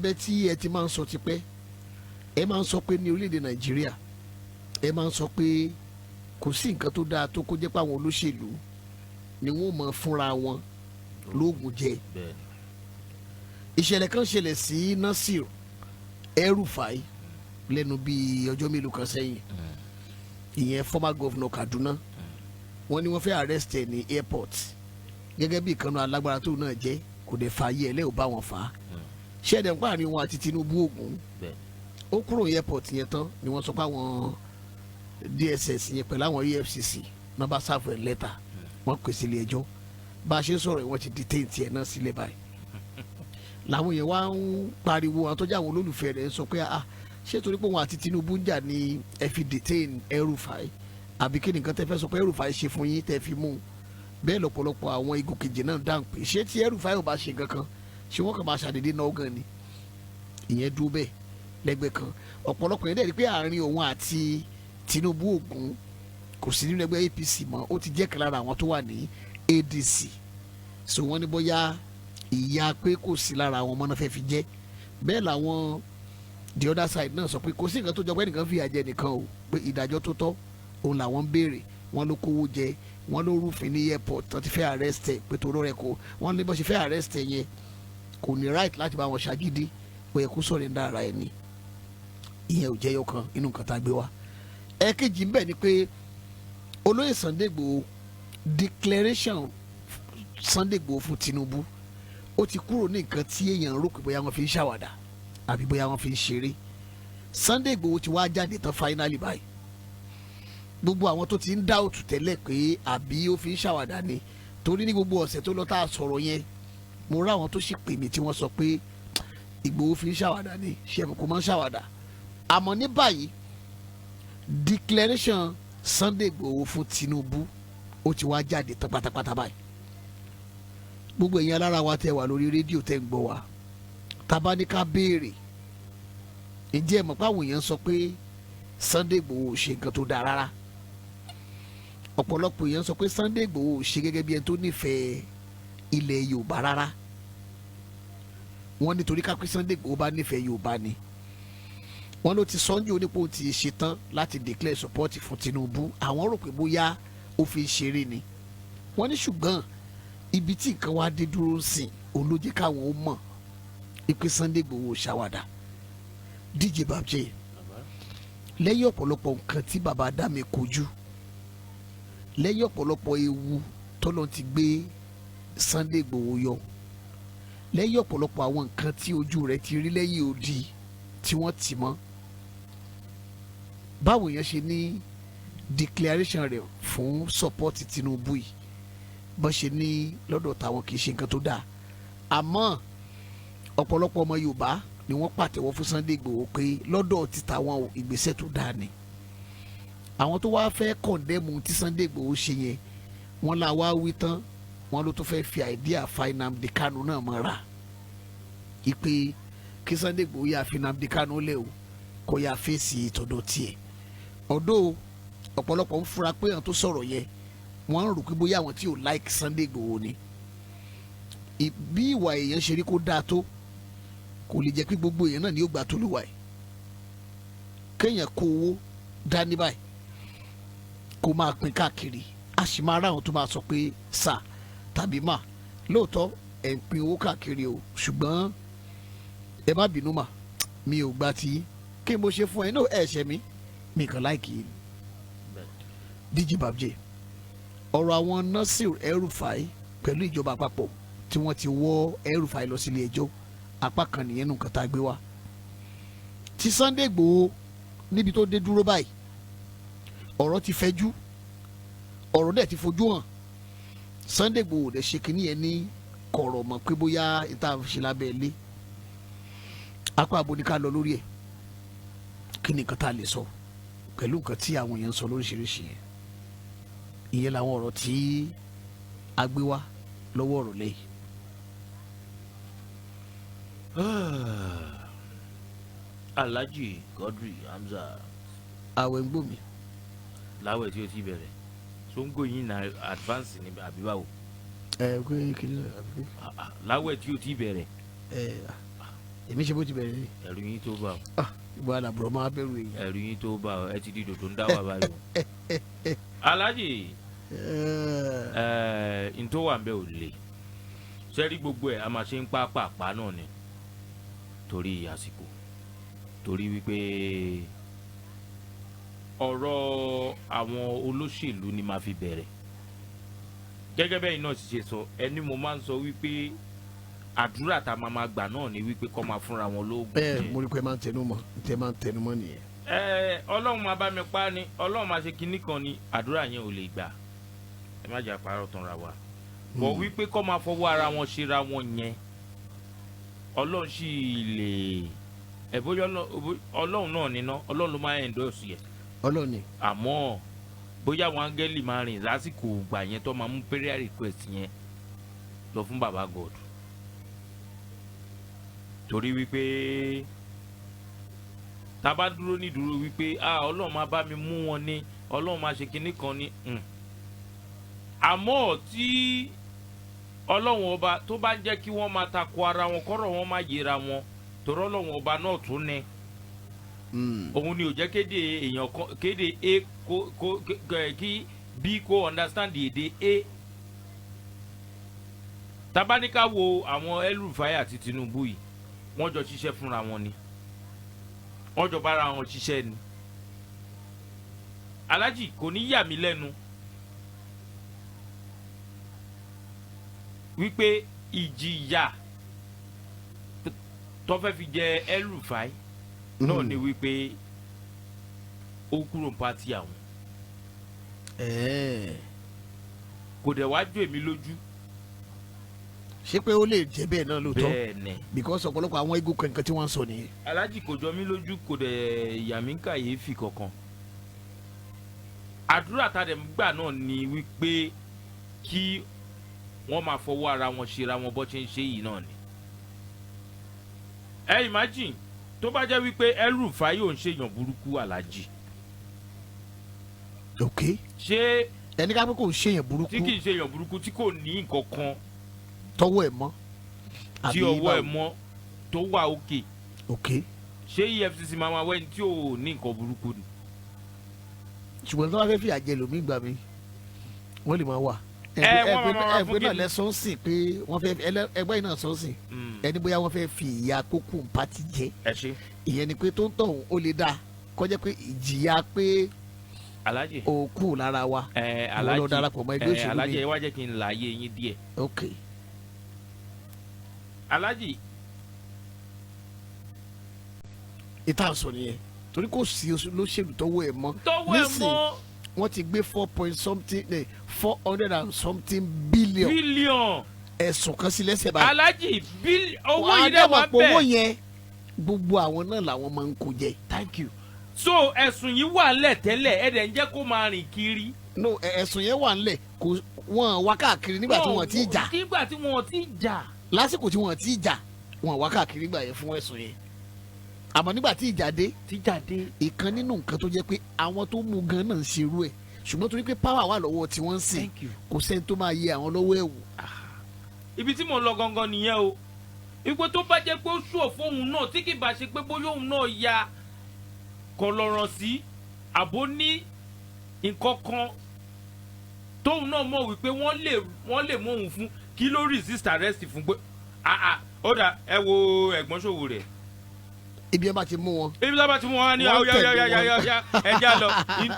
bẹ tí ẹ ti máa ń sọ tipẹ́ ẹ máa ń sọ pé ní orílẹ̀-èdè Nàìjíríà ẹ máa ń sọ pé kò sí nǹkan tó dáa tó kó jẹ́ pé àwọn olóṣèlú ni wọ́n mọ̀ fúnra wọn lóògùn jẹ. Ìṣẹ̀lẹ̀ kan ṣẹlẹ̀ sí Nasir El-Rufai lẹ́nu bíi ọjọ́ mélòó kan sẹ́yìn ìyẹn former governor Kaduna wọ́n ní wọ́n fẹ́ arrest ẹ̀ ní airport gẹ́gẹ́ bí ìkànnì alágbára tó náà jẹ́ kò dé fààyè ẹ̀ lẹ́yìn ò bá wọn fà á ṣẹ́ẹ̀dẹ̀ ń pààrin wọn àti Tinubu Ògún ó kúrò airport yẹn tán ni wọ́n sọ pé àwọn DSS yẹn pẹ̀lú àwọn EFCC náà bá sáfù ẹ̀ lẹ́tà wọ́n pè sí ilé ẹjọ́ bá a ṣe sọ̀rọ̀ wọ́n ti detain tiẹ̀ náà sílẹ̀ báyìí làwọn yẹn wá ń pariwo àwọn tó jẹ́ àwọn olólùfẹ́ rẹ̀ sọ pé ṣé torí pé wọn àti Tinubu ń jà ní ẹ fi detain El-Rufai àbí kí nìkan tẹ́ fẹ́ sọ pé El-Rufai ṣe fún yín tẹ́ fi mú un bẹ́ẹ̀ lọ́pọ̀lọpọ̀ àwọn igun kejì náà dáhùn pé ṣé tí El-Rufai ò bá ṣe kankan ṣé wọ́n kàn máa ṣàdédé náà gan ni ìyẹn dúró bẹ́ẹ̀ lẹ́gbẹ̀ẹ́ kan ọ̀pọ̀lọpọ̀ yẹn dẹ̀ rí pé àárín òun àti Tinubu Ògún kò sí nínú ẹgbẹ́ APC mọ́ ó ti jẹ́ kan lára àwọn tó wà ní ADC so wọ́n ní bóyá ìyá pé kò sí lára àwọn ọmọ náà fẹ́ fi jẹ́ bẹ́ẹ̀ làwọn the other side náà sọ pé kò sí nǹkan tó jọ pé nìkan fìyà jẹ nìkan o pé ìdájọ́ tó tọ́ òun làwọn ń béèrè wọ́n ló kówó jẹ wọ́n ló rúfin ní airport tó ti fẹ́ arrest ẹ̀ pé toró rẹ̀ kó wọ́n ní bó ṣe fẹ́ arrest ẹ̀ yẹn kò ní right láti bá wọn ṣàgídí pé ẹ kó sọ̀rọ̀ ń dára ẹ̀ ni ìyẹn ò jẹ́ yọkan inú nǹkan tá a gbé wá. ẹ̀ẹ́kejì ń bẹ ni pé olóyè Sunday Ìgbòho declaration Sunday Ìgbòho fún Tinubu ó ti kúrò ní nǹkan tí èèyàn rò pé bóyá wọ́n fi ń ṣàwàdà àbí bóyá wọ́n fi ń ṣeré Sunday Ìgbòho ti wá jáde tán finally báyìí gbogbo àwọn tó ti ń dá òtù tẹ́lẹ̀ pé àbí ó fi ń ṣàwàdà ni torí ní gbogbo ọ̀sẹ̀ tó lọ tá a sọ̀rọ̀ yẹn mo rá àwọn tó sì pè mí tí wọ́n sọ pé Ìgbòho fi ń ṣàwàdà ni ṣẹ́fù kò máa ń ṣàwàdà àmọ́ ní báyìí declaration Sunday Ìgbòho fún Tinubu ó ti wá jáde tán pátápátá báyìí gbogbo èèyàn alára wa tẹ wà lórí rédíò tẹ ń gbọ́ wa tábà ní ká béèrè ǹjẹ́ ẹ mọ̀ pé àwọn èèyàn sọ pé Sunday Ìgbòho ò ṣe nǹkan tó dáa rárá ọ̀pọ̀lọpọ̀ èèyàn sọ pé Sunday Ìgbòho ò ṣe gẹ́gẹ́ bí ẹni tó nífẹ̀ẹ́ ilẹ̀ Yorùbá rárá wọ́n nítorí ká pé Sunday Ìgbòho bá nífẹ̀ẹ́ Yorùbá ni wọ́n ló ti sọ́njú onípò ti ṣetán láti declare support fún Tinubu àwọn rò pé bóyá ó fi ṣeré ni wọ́n ní ṣùgbọ́n ibi tí nǹkan wá dé dúró sìn òun ló jẹ́ káwọn ó mọ̀ ipe Sunday Ìgbòho ṣàwàdà DJ Babjẹ́ lẹ́yìn ọ̀pọ̀lọpọ̀ nǹkan tí bàbá Dami kojú lẹ́yìn ọ̀pọ̀lọpọ̀ ewu tọ́lọ́ ti gbé Sunday Ìgbòho yọ lẹ́yìn ọ̀pọ̀lọpọ̀ àwọn nǹkan tí ojú rẹ̀ ti rí lẹ́yìn odi tí wọ́n tì mọ́ báwo yẹn ṣe ní declaration rẹ̀ fún support Tinubu yìí bó ṣe ní lọ́dọ̀ táwọn kì í ṣe nǹkan tó dáa àmọ́ ọ̀pọ̀lọpọ̀ ọmọ Yorùbá ni wọ́n pàtẹ́wọ́ fún Sunday Ìgbòho pé lọ́dọ̀ ti tàwọn ìgbésẹ̀ tó dáa ni àwọn tó wáá fẹ́ kọ̀ndẹ́mù tí Sunday Ìgbòho ṣe yẹn wọ́n la wá wí tán wọ́n ló tó fẹ́ fi àìdíà fa Nnamdi Kanu náà mọ́ra ìpè kí Sunday Ìgbòho yà fi Nnamdi Kanu lẹ̀ o kó yà fèsì ìtọ́dọ̀ tiẹ̀ ọ̀dọ̀ ọ̀pọ̀lọpọ̀ ń fura pé àwọn tó sọ̀rọ̀ yẹn wọ́n ń rò pé bóyá àwọn tí ò like Sunday Ìgbòho ni bí ìwà èèyàn ṣe rí kó dáa tó kò lè jẹ́ pé gbogbo èèyàn náà ni ó gbà tó lùwà ẹ̀ kéèyàn kó owó dání báyìí kó máa pín káàkiri a sì máa ráwọn tó máa sọ pé sà tàbí mà lóòótọ́ ẹ̀ ń pín owó káàkiri o ṣùgbọ́n ẹ má bínú mà mi ò gbà tí kí mo ṣe fún ẹ náà ẹ ṣẹ mi kàn láìkì yìí DJ Babjẹ́ ọ̀rọ̀ àwọn Nasir El-Rufai pẹ̀lú ìjọba àpapọ̀ tí wọ́n ti wọ́ El-Rufai lọ sílé ẹjọ́ apá kan nìyẹn nù kàtà gbé wá ti Sunday Ìgbòho níbi tó dé dúró báyìí ọ̀rọ̀ ti fẹjú ọ̀rọ̀ dẹ̀ ti fojú hàn Sunday Ìgbòho dẹ̀ ṣe kínní yẹn ní kọ̀rọ̀ mọ̀ pé bóyá ìta ṣe lábẹ́ ilé apá aboníká lọ lórí ẹ̀ kí ni nǹkan tá a lè sọ pẹ̀lú nǹkan tí àwọn èèyàn ń sọ lóríṣiríṣi yẹn ìyẹn làwọn ọ̀rọ̀ tí a gbé wá lọ́wọ́ ọ̀rọ̀ lẹ́yìn. Alhaji Quadri Hamzat. Àwẹ̀ ń gbòmí. Láwẹ̀ tí o ti bẹ̀rẹ̀ songo yín na advance ni àbí báwo. Pé kí ni àbí. Láwẹ̀ tí o ti bẹ̀rẹ̀. èmi ṣe bó ti bẹ̀rẹ̀ ni. ẹ̀rù yín tó bá o. ìgbà àlàbùrọ̀ máa bẹ̀rù èyí. ẹ̀rù yín tó bá o ẹ ti di dòdò ń dá wà báyìí o. Alhaji n tó wà ń bẹ ò le sẹ́rí gbogbo ẹ̀ a máa ṣe ń pàápàá náà ni torí àsìkò torí wípé ọ̀rọ̀ àwọn olóṣèlú ni màá fi bẹ̀rẹ̀ gẹ́gẹ́ bẹ́ẹ̀ náà ti ṣe sọ ẹni mo máa ń sọ wípé àdúrà tá a máa gbà náà ni wípé kọ́ máa fúnra wọn lóògùn. bẹ́ẹ̀ mo rí pé máa ń tẹnu mọ́ nìyẹn. ọlọ́run máa bá mi pa ni ọlọ́run máa ṣe kinní kan ni àdúrà yẹn ò lè gbà ẹ má jà parọ́ tán ra wa bọ̀ wípé kọ́ máa fọwọ́ ara wọn ṣera wọn yẹn ọlọ́run sì lè bóyá ọlọ́run náà níná ọlọ́run ló máa endorse yẹn. ọlọ́run ni. àmọ́ bóyá àwọn áńgẹ́lì máa rìn lásìkò ìgbà yẹn tó máa mú prayer request yẹn lọ fún baba God torí wípé tá a bá dúró nídúró wípé ọlọ́run máa bá mi mú wọn ní ọlọ́run máa ṣe kinní kan ní àmọ́ tí ọlọ́run ọba tó bá jẹ́ kí wọ́n máa takò ara wọn kọ́rọ̀ wọn máa yẹra wọn torí ọlọ́run ọba náà tún ní òun ni ò jẹ́ kéde èèyàn kan kéde a kí b kó understand èdè a tabaníkà wo àwọn El-Rufai àti Tinubu yìí wọ́n jọ ṣiṣẹ́ fúnra wọn ni wọ́n jọ bára wọn ṣiṣẹ́ ni Alhaji kò ní yà mí lẹ́nu wípé ìjìyà tó fẹ́ fi jẹ El-Rufai náà ni wípé ó kúrò ní pátì àwọn kò dẹ̀ wá jó èmi lójú. ṣé pé ó lè jẹ́ bẹ́ẹ̀ náà lóòótọ́ bẹ́ẹ̀ni because ọ̀pọ̀lọpọ̀ àwọn igun kankan tí wọ́n ń sọ nìyẹn. Alhaji kò jọ mí lójú kò dẹ̀ yà mí kàyéfì kankan àdúrà tá a dẹ̀ gbà náà ni wípé kí wọ́n máa fọwọ́ ara wọn ṣera wọn bó ṣe ń ṣe yìí náà ni. ẹ imagine tó bá jẹ́ wípé El-Rufai yóò ń ṣèyàn burúkú Alhaji. ok. ṣé ẹni ká pé kò ń ṣèyàn burúkú. tí kì í ṣèyàn burúkú tí kò ní nǹkan kan. tọwọ́ ẹ̀ mọ́. tí ọwọ́ ẹ̀ mọ́ tó wà òkè. ok. ṣé EFCC máa wẹ́ni tí ò ní nǹkan burúkú ni. ṣùgbọ́n tí wọ́n fẹ́ fi àjẹ lòmí gbà mí wọ́n lè máa wà. ẹgbẹ́ náà lẹ́sọ̀ sìn pé wọ́n fẹ́ ẹgbẹ́ yìí náà sọ sìn ẹni bóyá wọ́n fẹ́ fi ìyà kókó pati jẹ ìyẹn ni pé tó ń tọ̀hún ó lè dá kọjá pé ìjìyà pé Alhaji òkú lára wa wọ́n lọ darapọ̀ mọ́ ẹgbẹ́ òṣèlú mi. Alhaji ẹ wá jẹ́ kí n láàyè yín díẹ̀. ok. Alhaji. ìta sọ nìyẹn torí kò sí olóṣèlú tọwọ́ ẹ̀ mọ́ nísìnyí wọ́n ti gbé 400 and something billion ẹ̀sùn kan sí lẹ́sẹ̀ báyìí. Alhaji owó yìí dẹ̀ wá bẹ́ẹ̀. owó yẹn gbogbo àwọn náà làwọn máa ń kó jẹ. thank you. so ẹ̀sùn yìí wà ńlẹ̀ tẹ́lẹ̀ ẹ̀ dẹ̀ ń jẹ́ kó máa rìn kiri. no ẹ̀sùn yẹn wà ńlẹ̀ kò wọ́n wá káàkiri nígbà tí wọ́n ti jà. nígbà tí wọ́n ti jà. lásìkò tí wọ́n ti jà wọ́n wá káàkiri nígbà yẹn fún ẹ̀sùn yẹn àmọ́ nígbà tí ìjà dé ìkan nínú nǹkan tó jẹ́ pé àwọn tó mú gan náà ń ṣerú ẹ̀ ṣùgbọ́n torí pé power wà lọ́wọ́ tí wọ́n ń sìn kò sẹ́ni tó máa yẹ àwọn lọ́wọ́ ẹ̀ wò. ibi tí mo lọ gangan nìyẹn o ipò tó bá jẹ́ pé ó sùn fóun náà tí kì í bá ṣe pé bóyá òun náà ya kọlọ̀rọ̀ sí àbó ní nǹkan kan tóun náà mọ̀ wípé wọ́n lè mú òun fún kí ló resist arrest fún pé ó dà ẹ wo ẹ̀gbọ́n ṣòwò rẹ̀. ibi ẹ bá ti mú wọn. ibi tá bá ti mú wọn ní ya ẹja lọ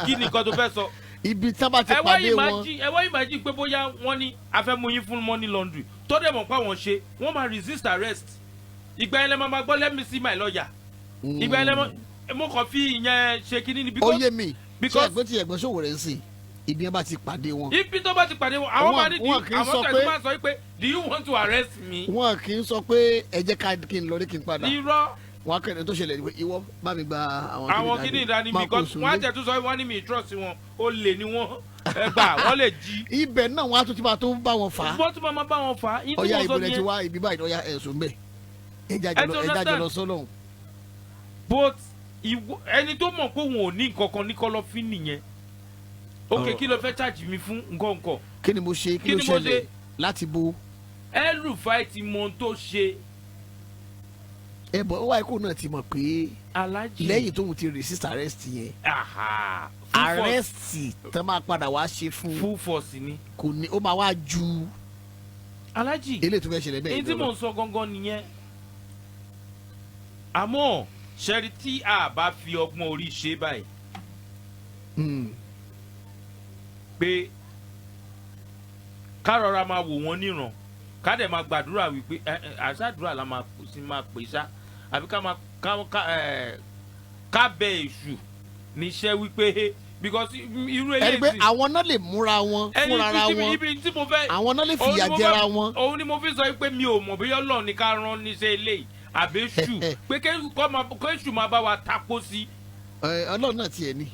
kí ni nǹkan tó fẹ́ sọ. ibi tá bá ti pàdé wọn. ẹ wá imagine pé bóyá wọ́n ní afẹ́múyín fún money laundry tó dẹ̀ mọ̀ pé àwọn ṣe wọ́n máa resist arrest ìgbà yẹn lẹ́ máa gbọ́ let me see my lawyer ìgbà yẹn lẹ́ mo kàn fi ìyẹn ṣe kínní ni. ó yé mi ṣé ẹgbẹ́ tí ẹ̀gbọ́n ṣòwò rẹ̀ ń sìn ibi ẹ bá ti pàdé wọn. ibi tó bá ti pàdé wọn àwọn máa ní di àwọn tẹ̀sí máa sọ pé do you want to arrest me. wọn kì í sọ pé ẹ jẹ́ kí n lọ rí kí n padà. irọ́. wọn kẹ́ni tó ṣẹlẹ̀ ìwọ bá mi gba àwọn kíní ìdání because wọ́n á tẹ̀ tún sọ wọ́n ní mi trust wọn ó lè ní wọ́n ẹgbà wọ́n lè jí. ibẹ̀ náà wọ́n á tún ti máa tó bá wọn fà á. wọ́n tún máa bá wọn fà á. ọ̀ya ìbílẹ̀ ti wá ibi báyìí ọ̀ya ẹ̀sùn bẹ́ẹ̀ ẹja jọlọ sọ́lọ́hún. but ẹni tó mọ̀ pé òun ò ní nǹkan kan ní kọ́lọ́fín nìyẹn ok kí ló fẹ́ charge mi fún nǹkan. kí ni mo ṣe kí ló ṣẹlẹ̀ láti bo. El-Rufai ti mọ ohun tó ṣe. ẹ bọ̀ ó wáyé kó náà ti mọ̀ pé Alhaji lẹ́yìn tóun ti resist arrest yẹn arrest tó máa padà wá ṣe fún full force ni kò ní ó máa wá ju Alhaji eléyìí tó fẹ́ ṣẹlẹ̀ bẹ́ẹ̀ èyí tí mò ń sọ gangan nìyẹn àmọ́ ṣẹ́rí tí a bá fi ọgbọ́n orí ṣe báyìí pé ká rọra máa wò wọ́n níran ká dẹ̀ máa gbàdúrà wípé àṣàdúrà la máa pè ṣá àbí ká bẹ èṣù níṣẹ́ wípé because irú eléyìí. ẹni pé àwọn náà lè múra wọn fúnra wọn àwọn náà lè fìyà jẹra wọn. òun ni mo fi sọ pé mi ò mọ̀ bí Ọlọ́run ní ká rán níṣẹ́ eléyìí àbí èṣù pé kéṣù máa bá wa tapo sí. Ọlọ́run náà tiẹ̀ ní.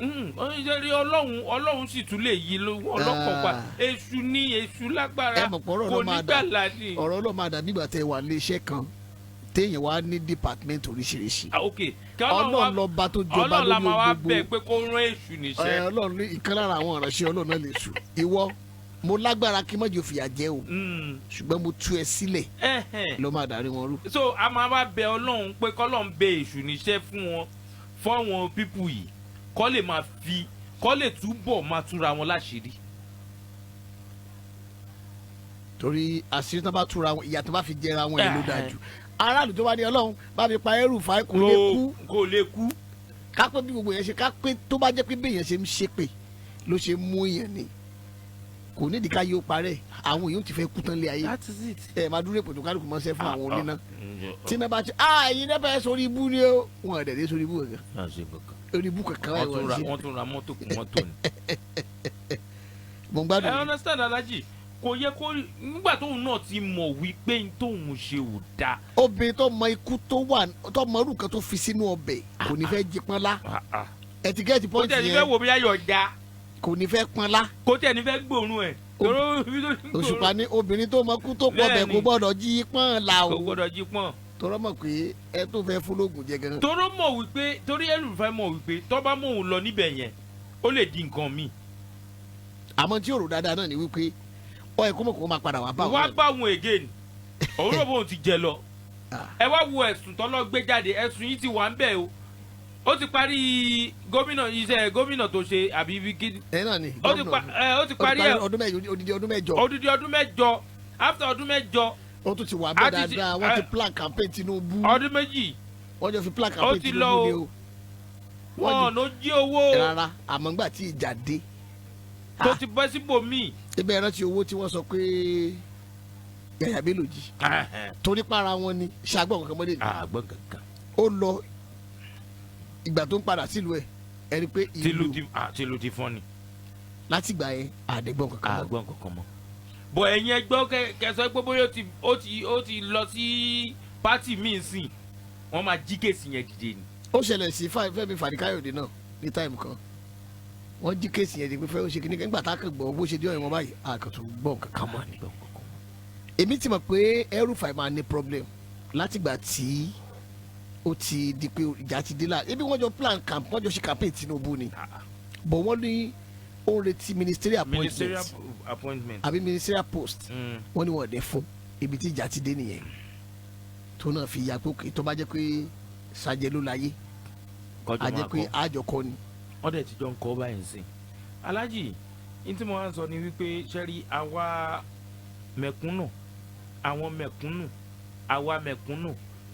Ọlọ́run sì tún lè yí ọlọ́kọ̀ pa èṣù ní èṣù lágbára kò ní gbàlá ni. ọ̀rọ̀ Ọlọ́run máa dàbí ìgbà tẹ́ wà ní iṣẹ́ kan téèyàn wá ní department oríṣiríṣi. Ọlọ́run lọ bá tó jọba lórí gbogbo. Ọlọ́run la máa wá bẹ̀ pé kó rán èṣù níṣẹ́. Ọlọ́run ní ìkan lára àwọn ìránṣẹ́ Ọlọ́run náà lè ṣù. Ìwọ mo lágbára kí mọ́jọ fìyà jẹ o ṣùgbọ́n mo tú ẹ sílẹ̀ ló máa darí wọn rú. so a máa wá bẹ̀ Ọlọ́run pé kọ́lọ́run bẹ èṣù níṣẹ́ fún àwọn pípù yìí kọ́ lè túbọ̀ máa túra wọn láṣìírí. torí àṣírí tó bá túra wọn ìyà tó bá fi jẹra wọn yìí ló dájú. aráàlú tó bá ní Ọlọ́run bá mi pa El-Rufai kò lè kú. ká pé bí gbogbo yẹn ṣe ká pé tó bá jẹ́ pé béèyàn ṣe ń ṣépè ló ṣe mú yẹn ni kò nídìí ká yóò parẹ́ àwọn èèyàn ti fẹ́ kú tán lé ayé. that is it. máa dúró èpò tó kálukú mọ́ sẹ́ fún àwọn oníná tí iná bá ti ẹ̀yin náà fẹ́ sórí ibú ni ó wọn ò dẹ̀ dé sórí ibú kankan sórí ibú kankan wọ́n tún ra mọ́tò kù mọ́tò ni. mo ń gbádùn. ẹ understand Alhaji kò yẹ kó nígbà tóun náà ti mọ̀ wípé tóun ṣe ò dáa. obìnrin tó mọ ikú tó mọ irú kan tó fi sínú ọbẹ̀ kò ní fẹ́ jí pọ́nlá ẹ̀tígẹ́ẹ̀tì pọ́ǹtì yẹn kò tẹ̀ ní fẹ́ wo bí ayọ̀ já kò ní fẹ́ pọ́nlá kò tẹ̀ ní fẹ́ gbóòórùn ẹ̀. Òṣùpá ní obìnrin tó mọ kú tó pọ̀ bẹ̀ kò gbọ́dọ̀ jí pọ́n la o. kò gbọ́dọ̀ jí pọ́n. torọ́ mọ̀ pé ẹ tó fẹ́ fún lóògùn jẹ gan. torọ́ mọ̀ wípé torí El-Rufai mọ̀ wípé tó bá mọ̀ òun lọ níbẹ̀ yẹn ó lè di nǹkan míì. àmọ́ tí òrò dáadáa náà ni wípé ọ ẹ kó mọ̀ kó máa padà wá bá wọn. wá bá wọn again òun rò bóun ti jẹ lọ ẹ wá wo ẹ̀sùn tọ́lọ́ gbé jáde ẹ̀sùn yìí ti wà ń bẹ̀ o ó ti parí iṣẹ́ gómìnà tó ṣe àbí ibi gidi. ẹ náà ni ó ti parí ẹ odidi ọdún mẹ́jọ. odidi ọdún mẹ́jọ after ọdún mẹ́jọ. ó tún ti wà bẹ́ẹ̀ dáadáa wọ́n ti plan campaign Tinubu. ọdún méjì. wọ́n jọ fi plan campaign Tinubu ni o. wọ́n ló jí owó. rárá àmọ́ ńgbà tí ìjà dé. tó ti bọ́ síbòmíì. ibẹ̀ ẹ̀rọ ti owó tí wọ́n sọ pé Yàyà Bello jí. torí para wọn ni ṣàgbọ́n kankan mọ́lẹ̀ ni. àgbọ̀n kankan. ó lọ ìgbà tó ń padà sílùú ẹ ẹni pé tìlù ti fọ́n ni. láti gbà yẹn àdẹ́gbọ́n kankan mọ́. àgbọ̀n kankan mọ́. bọ̀ ẹ̀yin ẹgbẹ́ kẹsàn-án pé bóyá ó ti lọ sí pátì míì sìn wọ́n máa jí kéèsì yẹn dìde ni. ó ṣẹlẹ̀ sí Fẹ́mi Fani-Káyọ̀dé náà ní táìmù kan wọ́n jí kéèsì yẹn di pé fẹ́ ó ṣe kíní nígbà tá a kàn gbọ́ bó ṣe dé ọ̀yàn wọn báyìí àkàtún gbọ́n kankan mọ́ ni. èmi ti mọ̀ pé El-Rufai máa ní problem látìgbà tí ó ti di pé ìjà ti dé la ebi wọ́n jọ plan camp wọ́n jọ ṣe campaign Tinubu ni but wọ́n ní ó ń retí ministerial appointment àbí ministerial post wọ́n ní wọ́n dẹ̀ fún ibi tí ìjà ti dé nìyẹn tó náà fi ya pé òkè tó bá jẹ́ pé sàjẹ́ ló láyé a jẹ́ pé àjọkọ ni. wọ́n dẹ̀ ti jọ ń kọ́ báyìí sí Alhaji ní tí mo wá ń sọ ni wípé sẹ́rí àwa mẹ̀kúnnù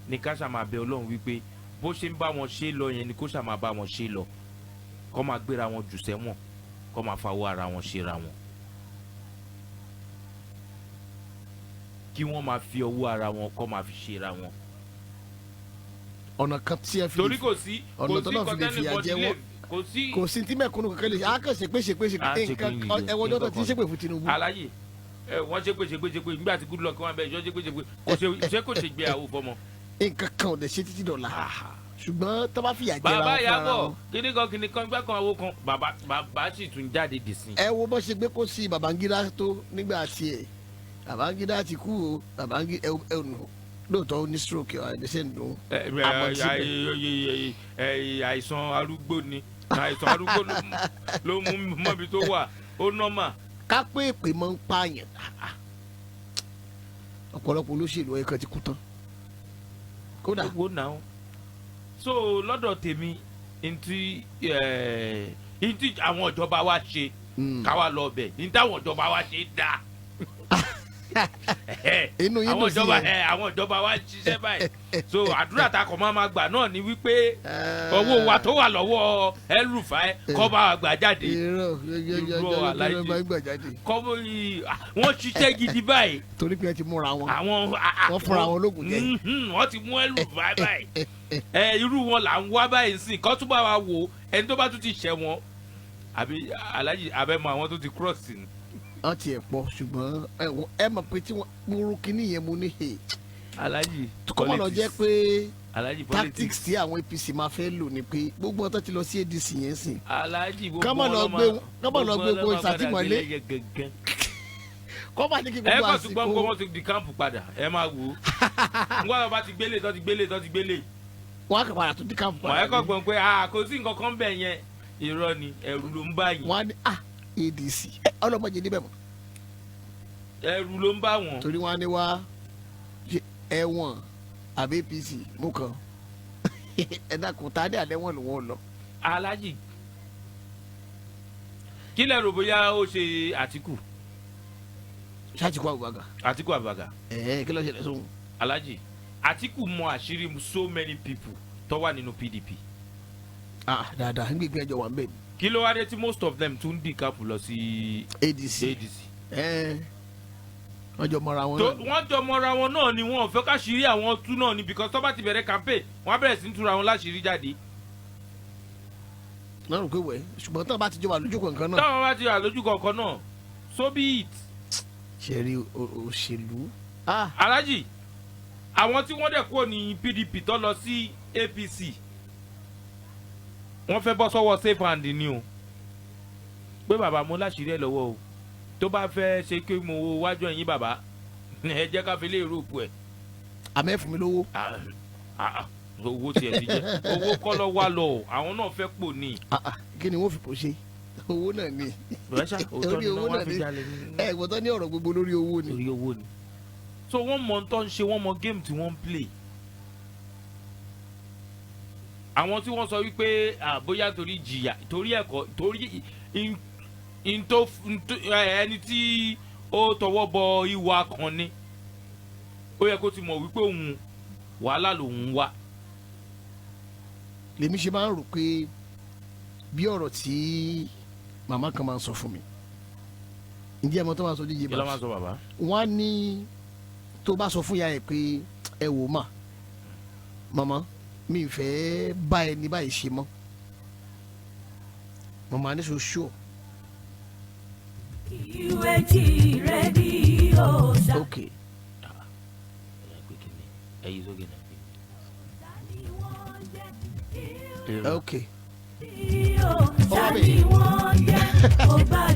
ní ká ṣàmà bẹ Ọlọ́run wípé bó ṣe ń bá wọn ṣe lọ yẹn ni kó ṣàmà bá wọn ṣe lọ kó máa gbéra wọn jù sẹ́wọ̀n kó máa fawọ́ ara wọn ṣera wọn kí wọ́n máa fi ọwọ́ ara wọn kó máa fi ṣera wọn. ọ̀nà kan tí ẹ fi torí kò sí kọ́tẹ́nì kò sí tí mẹ̀kúnnù kankan lè ṣe àkànṣe pé nǹkan ẹ̀wọ̀n ọjọ́ tó ti ṣépè fún Tinubu. Àlàyé wọ́n ṣépè nígbà tí Goodluck wọn bẹ̀ ṣé kò ṣe gbéyàwó fọmọ. nǹkan kan ò dẹ̀ ṣe títí dọ̀la ṣùgbọ́n tó bá fìyà jẹra wọn bàbá Ìyábọ̀ kíní kan gbá kan owó kan bàbá sì tún jáde dì sí. ẹ wo bó ṣe gbé kó sí Babangida tó nígbà tiẹ̀ Babangida ti kú o Babangida lóòótọ́ ó ní stroke ẹ̀ẹ́dẹ́sẹ̀ ń dùn. àìsàn arúgbó ni àìsàn arúgbó ló mú mọ́bi tó wà ó nọ́mà. ká pé èpè máa ń pààyàn ọ̀pọ̀lọpọ̀ olóṣèlú ẹ̀kan ti kú tán kódà owó náà so lọ́dọ̀ tèmi ntí àwọn ìjọba wa ṣe káwa lọ bẹ̀ ní táwọn ìjọba wa ṣe dáa inú yín dùn sí yẹn àwọn ìjọba wa ṣiṣẹ́ báyìí so àdúrà tá a kàn máa gbà náà ni wípé owó wa tó wà lọ́wọ́ El-Rufai kó bá wa gbà jáde irọ́ aláìjẹ kọ́ wọ́n ṣiṣẹ́ gidi báyìí torí pé ẹ ti múra wọn wọ́n fúnra wọn lóògùn jẹ wọ́n ti mú El-Rufai báyìí irú wọn là ń wá báyìí sí kó tún bá wa wò ẹni tó bá tún ti ṣẹ̀ wọ́n àbí aláàjì abẹ́mọ àwọn tó ti cross ni. wọ́n ti ẹ̀ pọ̀ ṣùgbọ́n ẹ mọ̀ pé tí wọ́n múru kínní yẹn mú ní he. aláàjì kọ́mọ̀ lọ jẹ́ pé aláàjì tactics tí àwọn APC máa fẹ́ lò ni pé gbogbo ọ̀tọ̀ ti lọ sí ADC yẹn sìn. aláàjì kọ́mọ̀ lọ gbé gbogbo ìsàtìmọ́lé kọ́mọ̀ ní kí gbogbo àsìkò. ẹ kọ́ sí gbọ́n wọ́n ti di kámpù padà ẹ máa wò ó ngbọ́n bá ti gbélé tó ti gbélé. wọ́n á kàn padà tó di kámpù padà. wọ́n ẹ kọ́ gbọ́n pé kò sí nǹkan kan bẹ̀ yẹn irọ́ ni ẹ̀rù ló ń bá yín. wọ́n á ní ADC ọlọ́mọdé níbẹ̀ mọ́. ẹ̀rù ló ń bá wọn. torí wọ́n á ní wá ẹ̀wọ̀n àbí APC mú kan ẹ̀dá kò tá a dé àdẹ́wọ̀n ló wọ́n lọ. alájì kí lẹ rò bóyá ó ṣe Àtíkù. Àtíkù Abubakar. Àtíkù Abubakar. kí ló ṣẹlẹ̀ sóhun. alájì Àtíkù mọ àṣírí so many people tó wà nínú PDP. dáadáa ń gbígbé ẹjọ́ wà ń bẹ̀. kí ló wá dé tí most of them tún dì kápù lọ sí ADC. wọ́n jọ mọ́ra wọn náà. wọ́n jọ mọ́ra wọn náà ni wọ́n fẹ́ káṣírí àwọn tú náà ni because tó bá ti bẹ̀rẹ̀ campaign wọ́n á bẹ̀rẹ̀ sí ń túra wọn láṣìírí jáde. náà rò pé wẹ̀ ṣùgbọ́n táwọn bá ti jọ wà lójú kọ̀ọ̀kan náà. táwọn bá ti wà lójú kọ̀ọ̀kan náà so be it. ṣe rí òṣèlú. alájì àwọn tí wọ́n dẹ̀ kúrò ní PDP tó lọ sí APC wọ́n fẹ́ bọ́ sọ́wọ́ safe hand ni o pé bàbá mo láṣìírí ẹ̀ lọ́wọ́ o tó bá fẹ́ ṣe kí mo wo wájú ẹ̀yìn bàbá ẹ jẹ́ ká fi lè rúùpù ẹ̀. àmọ́ ẹ fún mi lówó. owó tiẹ̀ ti jẹ́ owó kọ́ lọ wá lọ àwọn náà fẹ́ pò ní. kí ni wọ́n fi pò ṣe owó náà ni. orí owó náà ni ẹ gbọ́dọ̀ ní ọ̀rọ̀ gbogbo lórí owó ni. lórí owó ni. so wọ́n mọ tó ń ṣe wọ́n mọ game tí wọ́n ń play. àwọn tí wọ́n sọ wípé bóyá torí jìyà torí ẹ̀kọ́ torí ẹni tí ó tọwọ́ bọ ìwà kan ni ó yẹ kó ti mọ̀ wípé òun wàhálà lòun wá. lèmi ṣe máa ń rò pé bí ọ̀rọ̀ tí màmá kan máa ń sọ fún mi ǹjẹ́ ẹ̀mọ́ tó máa sọ díje bá wọ́n á ní tó bá sọ fún ya ẹ̀ pé ẹ wò mà màmá mi ì fẹ́ bá ẹni báyìí ṣe mọ́ màmá ní ṣoṣo. UAG rédíò ṣá. ok. ok.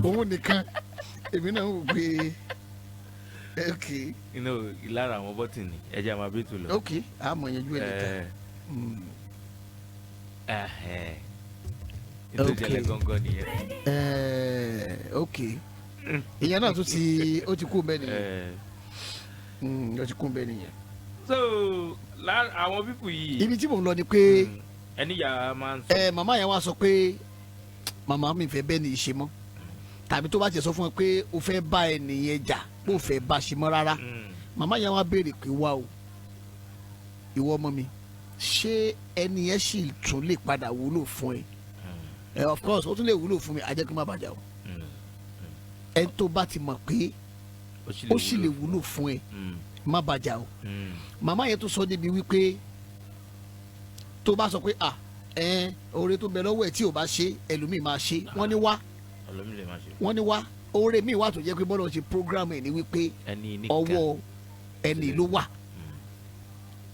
òun nìkan èmi náà wò pé ok. lára àwọn bọ́tìnì ẹja máa bí tó lọ. ok àmọ̀ yẹn ju ẹ̀ lẹ́ta. ìtòjẹlẹ gangan nìyẹn. ok ìyẹn náà tún ti ó ti kú bẹ́ẹ̀ nìyẹn ó ti kú bẹ́ẹ̀ nìyẹn. so àwọn pípù yìí. ibi tí mò ń lọ ni pé ẹni yà máa ń sọ. màmá yẹn wá sọ pé màmá mi fẹ́ bẹ́ẹ̀ ni ìṣe mọ́ tàbí tó bá ti sọ fún ẹ pé o fẹ́ bá ẹnìyẹn jà kó o fẹ́ bá ṣe mọ́ rárá màmá yẹn wá béèrè pé wá o ìwọ ọmọ mi ṣé ẹni yẹn sì tún lè padà wúlò fún ẹ of course ó tún lè wúlò fún mi àjẹ́ kí n má bàjá o ẹ tó bá ti mọ̀ pé ó sì lè wúlò fún ẹ má bàjá o màmá yẹn tó sọ débi wípé tó bá sọ pé oore tó bẹ lọ́wọ́ ẹ̀ tí ò bá ṣe ẹlòmíì máa ṣe wọ́n ní wá oore míì wà tó jẹ́ pé bọ́lá ṣe program ẹ̀ ní wípé ọwọ́ ẹni ló wà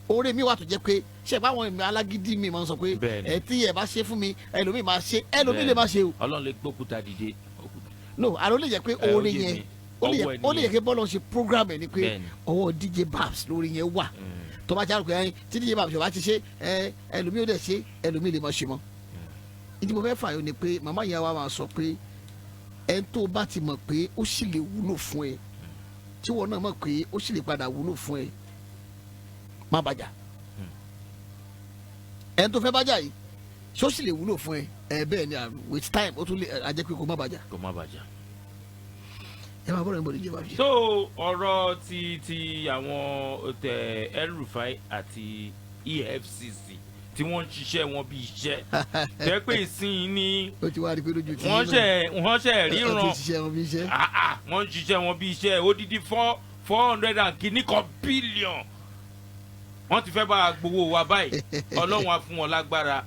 oore mi wà tó jẹ́ pé ṣe báwọn èmi alágídí mi máa ń sọ pé ẹ tí ẹ bá ṣe fún mi ẹlòmíì máa ṣe ẹlòmíì lè máa ṣe o. Ọlọ́run lè gbókúta dìde. no àlọ́ lè jẹ́ pé oore yẹn ó lè yẹ kí bọ́lá ṣe program ẹ̀ ni pé ọwọ́ DJ Babs lórí yẹn wà tó bá jáde pé tí DJ Babs bá ti ṣe ẹlòmíì ó dẹ̀ ṣe ẹlòmíì lè máa ṣe mọ́. ìdí mo fẹ́ fààyàn ni pé màmá yẹn wa máa sọ pé ẹ tó bá ti mọ̀ pé ó sì lè wúlò fún ẹ tí wọn náà mọ̀ pé ó sì lè padà wúlò fún ẹ má bàjá ẹni tó fẹ́ bájà yìí ṣó sì lè wúlò fún ẹ bẹ́ẹ̀ ni with time ó tún lè ajẹ́ pé kó má bàjá. kó má bàjá. ẹ máa bọ́dọ̀ níbo ìjọba fi. so ọ̀rọ̀ ti àwọn El-Rufai àti EFCC tí wọ́n ń ṣiṣẹ́ wọn bí iṣẹ́ jẹ́ pé ìsìn ní ó ti wá rí pé lójú tí wọ́n ṣe ríran wọ́n ń ṣiṣẹ́ wọn bí iṣẹ́ odidi 400 and kìíní kan bílíọ̀n wọ́n ti fẹ́ bá a gbowó wa báyìí ọlọ́run á fún wọn lágbára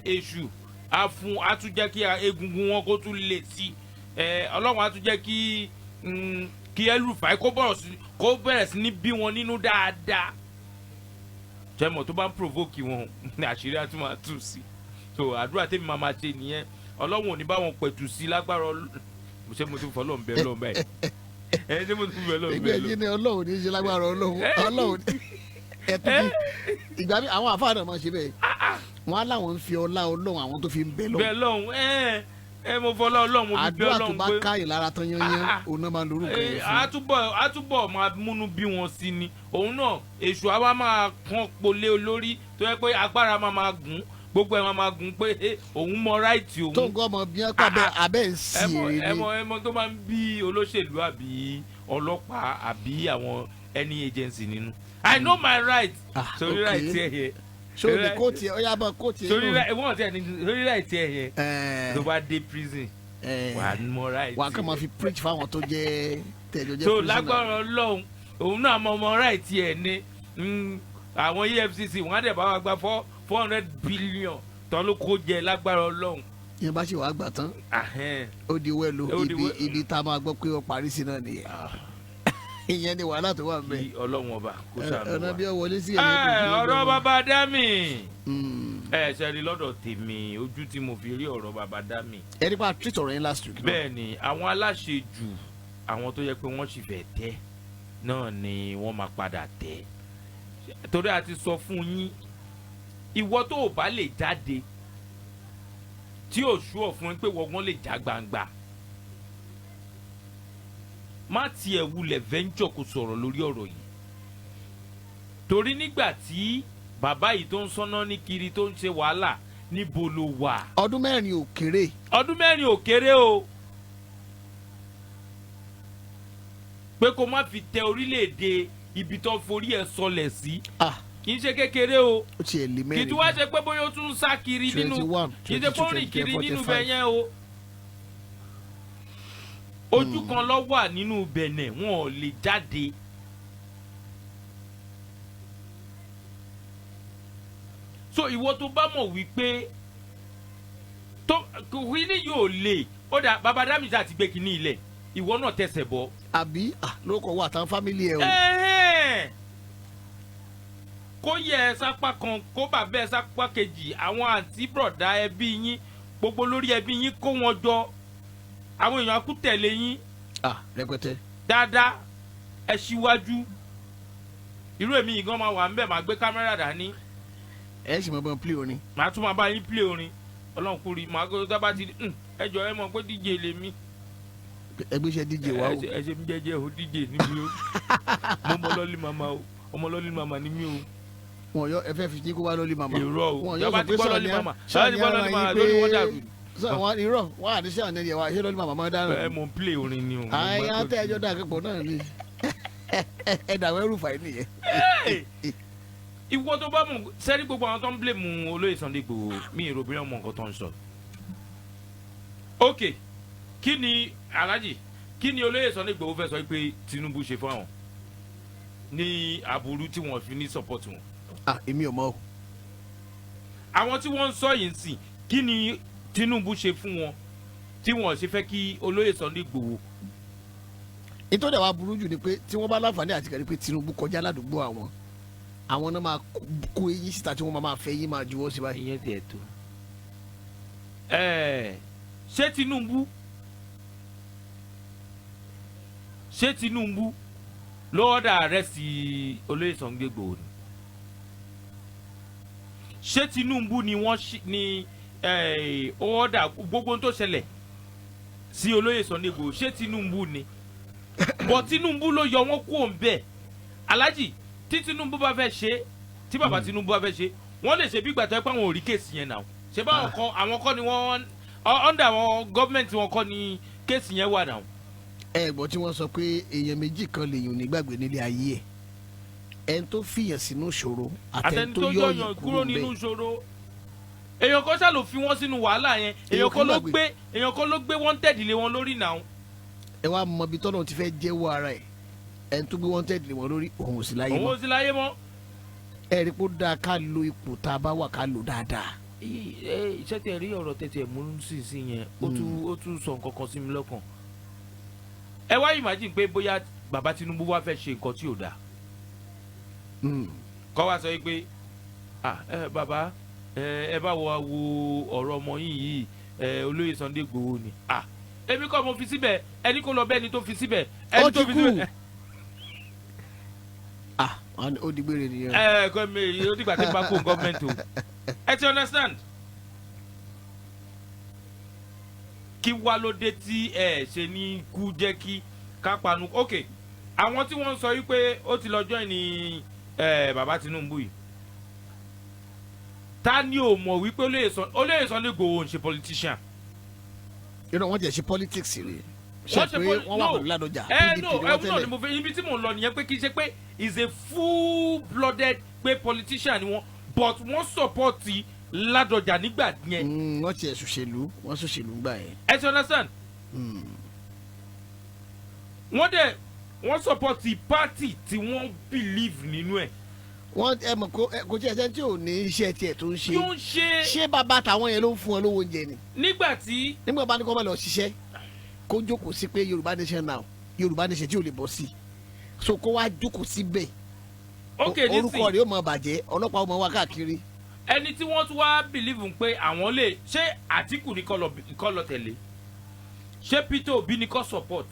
èṣù á tún jẹ́ kí egungun wọn kó tún lè sí ọlọ́run á tún jẹ́ kí El-Rufai kó bẹ̀rẹ̀ sí ní bí wọn nínú dáadáa jẹ́mọ̀ tó bá ń provoke wọn ní àṣírí àti máa tù sí so àdúrà tèmi máa ṣe nìyẹn ọlọ́run ò ní bá wọn pẹ̀tù sí lágbára ṣé mo tún fọ́ ọlọ́run bẹ́ẹ̀ lọ́n báyìí ṣé mo tún bẹ́ẹ̀ lọ́n bẹ́ẹ̀ lọ́n. ìgbẹ́ yìí ni ọlọ́run ní í ṣe lágbára ọlọ́run ẹ̀tún ìgbà mi àwọn àfáà náà máa ṣe bẹ́ẹ̀ wọ́n á láwọn ń fi ọlá ọlọ́run àwọn tó fi ń bẹ lọ́hùn. bẹ́ẹ̀ lọ́hùn mo fọlọ́ ọlọ́run mo fi bẹ́ ọlọ́run pé àdúrà tó bá káyìn lára tán yányán òun náà máa ń lorúkọ yẹn fún. àtúbọ̀ máa múnú bí wọn sí ni òun náà èṣù àwa máa kàn polé olórí tó yẹ pé agbára máa gùn gbogbo ẹ̀ máa gùn pé òun mọ ráìtì òun. tó ń gbọ́ ọmọ bí wọ́n pàbẹ́ abẹ́ ń sí èrè ni. ẹmọ tó máa ń bí olóṣèlú àbí ọlọ́pàá àbí àwọn any agency nínú. I know my right. Sorry right ẹ yẹ. sórí kóòtù ẹ ọyá bá kóòtù ẹ. Sorry right wọ́n ti ẹ̀ ní sorry right ẹ yẹ. tó bá dé prison wà á mọ right. wà á kàn máa fi preach fáwọn tó jẹ́ tẹ̀jọ́ jẹ́ prisoner. so lágbára Ọlọ́run òun náà mọ right ẹ ní àwọn EFCC wọ́n á dẹ̀ bá wa gba 400 billion tán ló kó jẹ lágbára Ọlọ́run. yẹn bá ṣe wàá gbà tán ó di wẹ́ẹ̀lú ibi tá a máa gbọ́ pé ó parí sí náà nìyẹn ìyẹn ni wàhálà tó wà nbẹ. Ọlọ́run ọba kò ṣàánú wa ọ̀nà bí ó wọlé sí ẹ̀yìn ọ̀rọ̀ bàbá Dami ṣe rí lọ́dọ̀ tèmi ojú tí mo fi rí ọ̀rọ̀ bàbá Dami. ẹni pa treat ọ̀rọ̀ yẹn last week. bẹ́ẹ̀ ni àwọn aláṣejù àwọn tó yẹ pé wọ́n sì fẹ́ tẹ́ náà ni wọ́n máa padà tẹ́ torí a ti sọ fún yín ìwọ tó o bá lè jáde tí ò sú ọ̀ fún yín pé wọ́n lè já gbangba má tiẹ̀ wulẹ̀ venture kó sọ̀rọ̀ lórí ọ̀rọ̀ yìí torí nígbà tí bàbá yìí tó ń sọ́nà ní kiri tó ń ṣe wàhálà níbo ló wà. ọdún mẹ́rin ò kéré. ọdún mẹ́rin ò kéré o pé kó má fi tẹ orílẹ̀-èdè ibi tó forí ẹ̀ sọlẹ̀ sí kì í ṣe kékeré o kì í tí wá ṣe pé bóyá ó tún sá kiri nínú kì í ṣe pé ó rìn kiri nínú bẹ́ẹ̀ yẹn o. ojú kan ló wà nínú Bẹ̀nẹ̀ wọn ò lè jáde. so ìwọ tó bá mọ̀ wípé tó kìíní yóò lè ó dà bàbá Dami àti gbé kìíní ilẹ̀ ìwọ náà tẹsẹ̀ bọ́. àbí lóko wà tán fámìlì ẹ o. kó yẹ ẹ sápá kan kó bàbá ẹ sápá kejì àwọn àǹtí bọ̀dá ẹbí yín gbogbo lórí ẹbí yín kó wọn jọ àwọn èèyàn akú tẹ̀lé yín. rẹpẹtẹ. dáadáa ẹ ṣíwájú irú èmi yìí gan máa wà ńbẹ̀ máa gbé kámẹ́rà dání. ẹ sì máa bá play orin. màá tún máa bá yín play orin ọlọ́run kúri màá gbé dábàá ti ẹ jọ ẹ mọ̀ pé DJ lèmi. ẹgbẹ́ iṣẹ́ DJ wa o. ẹ ṣe mi jẹ́jẹ́ o DJ ni mi o mo mọ lọ́lí màmá o ọmọ lọ́lí màmá ni mi o. wọn yọ ẹ fẹ́ fi kó wá lọ́lí màmá. èrò o wọn yọ sọ pé lórí wọn dàrú. wọn irọ́ wọn àdísẹ́ àná yẹ wa ṣé lọ́lí màmá máa dáná. ẹ mọ̀ n play orin ni o. àyà tẹ ẹjọ́ dà kẹ́pọ̀ náà ni ẹ dàwọ́ El-Rufai nìyẹn. ìwọ tó bá mọ̀ sẹ́rí gbogbo àwọn tó ń blame olóyè Sunday Igboho mi èrò bí wọ́n mọ nǹkan tó ń sọ. ok kí ni Alhaji kí ni olóyè Sunday Igboho fẹ́ sọ pé Tinubu ṣe fún àwọn ní aburú tí wọ́n fi ní support wọn. èmi ò mọ̀ o. àwọn tí wọ́n ń sọ yìí ń sìn kí ni Tinubu ṣe fún wọn tí wọ́n ṣe fẹ́ kí olóyè Sunday Igboho. nítorí àwọn aburú jù ni pé tí wọ́n bá láǹfààní àti kẹ́rin pé Tinubu kọjá ládùúgbò àwọn náà máa kó eyín síta tí wọ́n máa fẹ́ yín máa juwọ́ sí báyìí. ìyẹn tiẹ̀ tó. ṣé Tinubu lọ́wọ́dà àrẹ́sì olóyè Sunday Igboho ni ṣé Tinubu ni wọ́n ní ọ̀ọ́dà gbogbo tó ṣẹlẹ̀ sí olóyè Sunday Igboho ṣé Tinubu ni bọ̀ Tinubu ló yọ wọ́n kúrò ń bẹ̀ Alhaji tí Tinubu bá fẹ́ ṣe tí bàbá Tinubu bá fẹ́ ṣe wọ́n lè ṣe bí gbàtọ́ pé àwọn ò rí kéèsì yẹn náà ṣe bá àwọn kọ́ ni wọ́n under àwọn gọ́ọ̀mẹ̀ntì wọn kọ́ ni kéèsì yẹn wà náà. ẹ̀gbọ́n tí wọ́n sọ pé èèyàn méjì kan lèèyàn nígbàgbé nílé ayé ẹ̀ ẹni tó fìyàn sínú ìṣòro àtẹni tó yọ̀yàn kúrò nínú ìṣòro. èèyàn kan ṣáà ló fi wọ́n sínú wàhálà yẹn èèyàn kan ló gbé wanted lé wọn lórí náà. ẹ wá mọ ibi tọ́nà ti fẹ́ jẹ́wọ́ ara ẹ̀ ẹni tó gbé wanted lé wọn lórí òun ò sí láyé mọ́. ẹ rí i pé ó dáa ká lo ipò tá a bá wà ká lò dáadáa. iṣẹ́ tẹ̀ rí ọ̀rọ̀ tẹ̀tẹ̀ mú sí yẹn ó tún sọ nǹkan kan sí mi lọ́kàn. ẹ wá imagine pé bóyá bàbá Tinubu wá fẹ́ ṣe nǹkan tí ò dáa. kọ́ wa sọ pé bàbá ẹ bá wo ọ̀rọ̀ ọmọ yìí olóyè Sunday Ìgbòho ni èmi kọ́ mo fi síbẹ̀ ẹni kò lọ bẹ́ẹ̀ ni tó fi síbẹ̀ ẹni tó fi síbẹ̀. ó di gbére nìyẹn. kọ́ mi ó dìgbà tí n bá kó gọ́ọ̀mẹ̀ntì o ẹ ti understand. kí wá ló dé tí ẹ ṣe ní kú jẹ́ kí ká panu ok àwọn tí wọ́n sọ wípé ó ti lọ join ní bàbá Tinubu yìí ta ni ò mọ̀ wípé olóyè Sunday Ìgbòho ń ṣe politician. wọ́n jẹ́ ṣe politics rè ṣe pé wọ́n wà pẹ̀lú Ládọjà PDP ni wọ́n tẹ́lẹ̀. ibi tí mò ń lọ nìyẹn pé kì í ṣe pé is a full blooded pé politician ni wọ́n but wọ́n support Ládọjà nígbà yẹn. wọ́n ti wọ́n ṣòṣèlú gbà yẹn. ẹ ti understand. wọ́n support party tí wọ́n believe nínú ẹ̀. wọ́n ẹ mọ̀ kò tí ẹ sẹ́ni tí ò ní iṣẹ́ tiẹ̀ tó ń ṣe. yóò ṣe. ṣé bàbá tàwọn yẹn ló ń fún wọn lówó oúnjẹ ni. nígbà bá ní kó má lọ ṣiṣẹ́ kó jókòó sí pé Yorùbá nation now Yorùbá nation tí ò lè bọ́ sí so kó wá jókòó síbẹ̀. orúkọ rẹ̀ ó máa bàjẹ́ ọlọ́pàá ó máa wá káàkiri. ẹni tí wọ́n tún wá believe pé àwọn lè ṣé Àtíkù ní kọ́ lọ tẹ̀lé ṣé Peter Obi ní kọ́ support